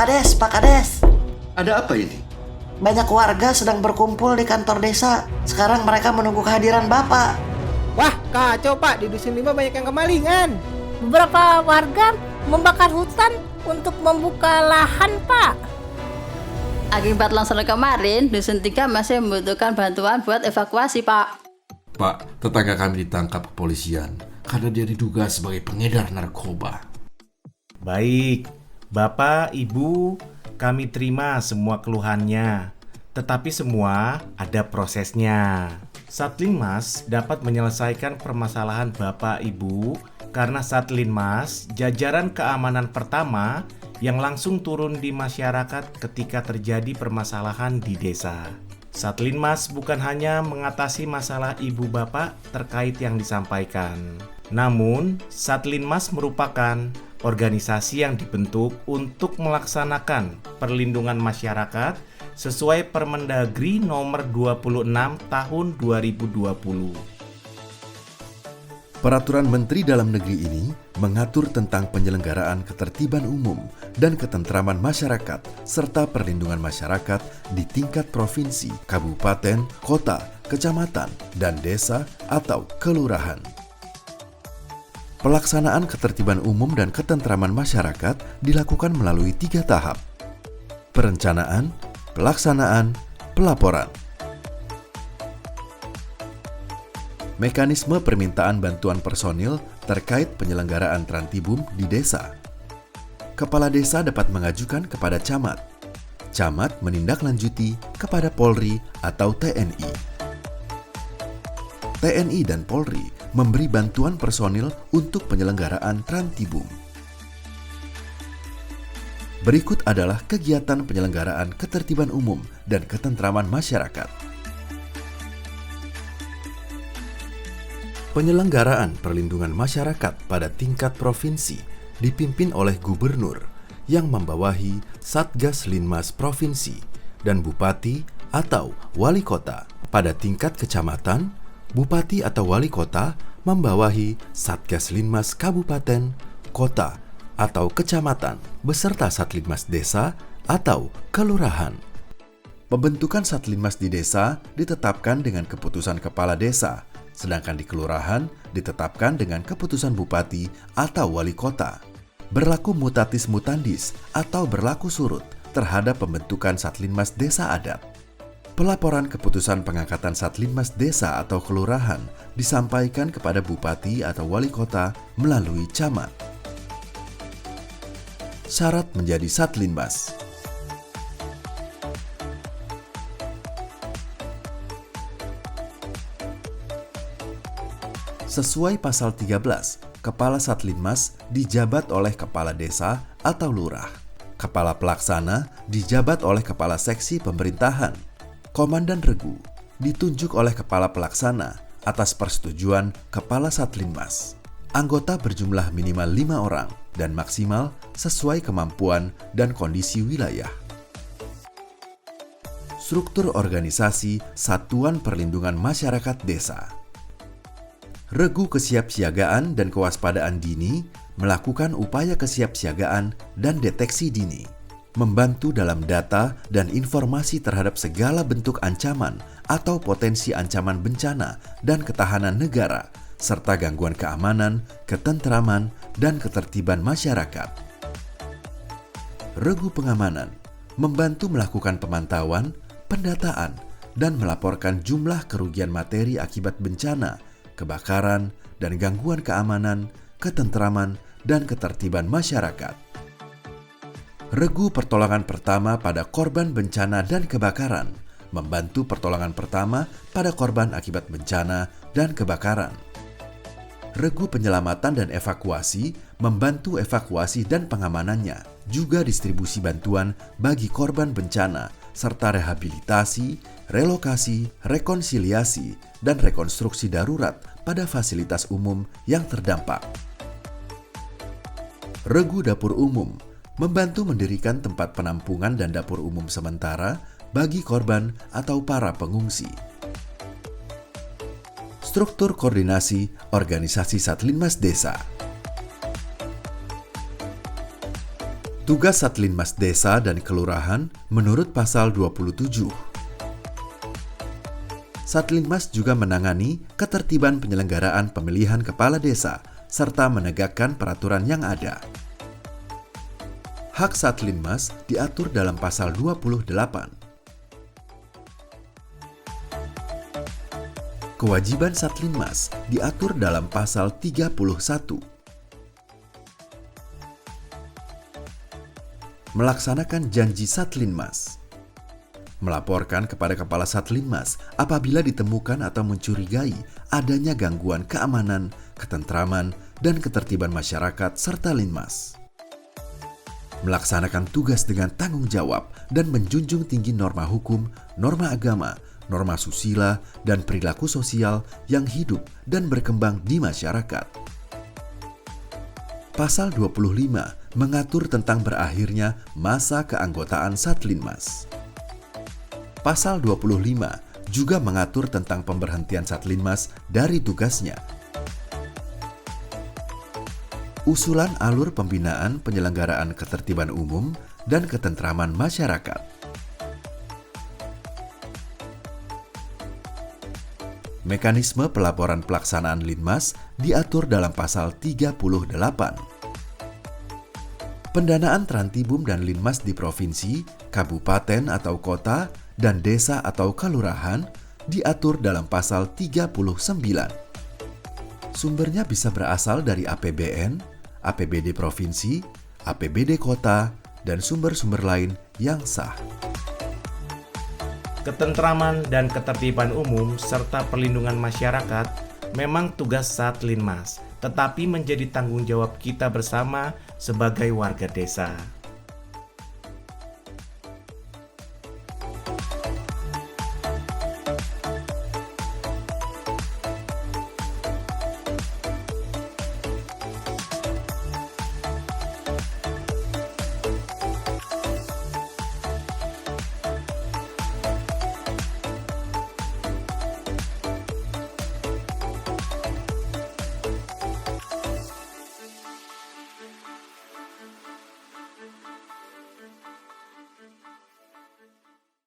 Pak Kades. Ada apa ini? Banyak warga sedang berkumpul di kantor desa. Sekarang mereka menunggu kehadiran Bapak. Wah, kacau Pak, di Dusun 5 banyak yang kemalingan. Beberapa warga membakar hutan untuk membuka lahan, Pak. Akibat longsoran kemarin, Dusun 3 masih membutuhkan bantuan buat evakuasi, Pak. Pak, tetangga kami ditangkap kepolisian karena dia diduga sebagai pengedar narkoba. Baik, Bapak, Ibu, kami terima semua keluhannya. Tetapi semua ada prosesnya. Satlinmas dapat menyelesaikan permasalahan Bapak Ibu karena Satlinmas jajaran keamanan pertama yang langsung turun di masyarakat ketika terjadi permasalahan di desa. Satlinmas bukan hanya mengatasi masalah ibu bapak terkait yang disampaikan. Namun, Satlinmas merupakan organisasi yang dibentuk untuk melaksanakan perlindungan masyarakat sesuai Permendagri nomor 26 tahun 2020. Peraturan Menteri Dalam Negeri ini mengatur tentang penyelenggaraan ketertiban umum dan ketentraman masyarakat serta perlindungan masyarakat di tingkat provinsi, kabupaten, kota, kecamatan, dan desa atau kelurahan. Pelaksanaan ketertiban umum dan ketentraman masyarakat dilakukan melalui 3 tahap: perencanaan, pelaksanaan, pelaporan. Mekanisme permintaan bantuan personil terkait penyelenggaraan Trantibum di desa. Kepala desa dapat mengajukan kepada camat. Camat menindaklanjuti kepada Polri atau TNI. TNI dan Polri memberi bantuan personil untuk penyelenggaraan Trantibum. Berikut adalah kegiatan penyelenggaraan ketertiban umum dan ketentraman masyarakat. Penyelenggaraan perlindungan masyarakat pada tingkat provinsi dipimpin oleh gubernur yang membawahi Satgas Linmas Provinsi dan bupati atau wali kota. Pada tingkat kecamatan, bupati atau wali kota membawahi Satgas Linmas Kabupaten, kota, atau kecamatan beserta Satlinmas desa atau kelurahan. Pembentukan Satlinmas di desa ditetapkan dengan keputusan kepala desa, sedangkan di kelurahan ditetapkan dengan keputusan bupati atau wali kota. Berlaku mutatis mutandis atau berlaku surut terhadap pembentukan Satlinmas desa adat. Pelaporan keputusan pengangkatan Satlinmas desa atau kelurahan disampaikan kepada bupati atau wali kota melalui camat. Syarat menjadi Satlinmas. Sesuai pasal 13, Kepala Satlinmas dijabat oleh Kepala Desa atau Lurah. Kepala Pelaksana dijabat oleh Kepala Seksi Pemerintahan. Komandan Regu ditunjuk oleh Kepala Pelaksana atas persetujuan Kepala Satlinmas. Anggota berjumlah minimal 5 orang dan maksimal sesuai kemampuan dan kondisi wilayah. Struktur organisasi Satuan Perlindungan Masyarakat Desa. Regu Kesiapsiagaan dan Kewaspadaan Dini melakukan upaya kesiapsiagaan dan deteksi dini, membantu dalam data dan informasi terhadap segala bentuk ancaman atau potensi ancaman bencana dan ketahanan negara, serta gangguan keamanan, ketentraman, dan ketertiban masyarakat. Regu Pengamanan membantu melakukan pemantauan, pendataan, dan melaporkan jumlah kerugian materi akibat bencana, kebakaran, dan gangguan keamanan, ketentraman, dan ketertiban masyarakat. Regu Pertolongan Pertama pada korban bencana dan kebakaran membantu pertolongan pertama pada korban akibat bencana dan kebakaran. Regu Penyelamatan dan Evakuasi membantu evakuasi dan pengamanannya, juga distribusi bantuan bagi korban bencana, serta rehabilitasi, relokasi, rekonsiliasi, dan rekonstruksi darurat pada fasilitas umum yang terdampak. Regu Dapur Umum membantu mendirikan tempat penampungan dan dapur umum sementara bagi korban atau para pengungsi. Struktur koordinasi organisasi Satlinmas Desa. Tugas Satlinmas Desa dan Kelurahan menurut Pasal 27. Satlinmas juga menangani ketertiban penyelenggaraan pemilihan kepala desa serta menegakkan peraturan yang ada. Hak Satlinmas diatur dalam Pasal 28. Kewajiban Satlinmas diatur dalam Pasal 31. Melaksanakan janji Satlinmas. Melaporkan kepada Kepala Satlinmas apabila ditemukan atau mencurigai adanya gangguan keamanan, ketentraman, dan ketertiban masyarakat serta Linmas. Melaksanakan tugas dengan tanggung jawab dan menjunjung tinggi norma hukum, norma agama, norma susila, dan perilaku sosial yang hidup dan berkembang di masyarakat. Pasal 25 mengatur tentang berakhirnya masa keanggotaan Satlinmas. Pasal 25 juga mengatur tentang pemberhentian Satlinmas dari tugasnya. Usulan alur pembinaan penyelenggaraan ketertiban umum dan ketentraman masyarakat. Mekanisme pelaporan pelaksanaan Linmas diatur dalam Pasal 38. Pendanaan Trantibum dan Linmas di provinsi, kabupaten atau kota, dan desa atau kelurahan diatur dalam Pasal 39. Sumbernya bisa berasal dari APBN, APBD provinsi, APBD kota, dan sumber-sumber lain yang sah. Ketentraman dan ketertiban umum serta perlindungan masyarakat memang tugas Satlinmas, tetapi menjadi tanggung jawab kita bersama sebagai warga desa.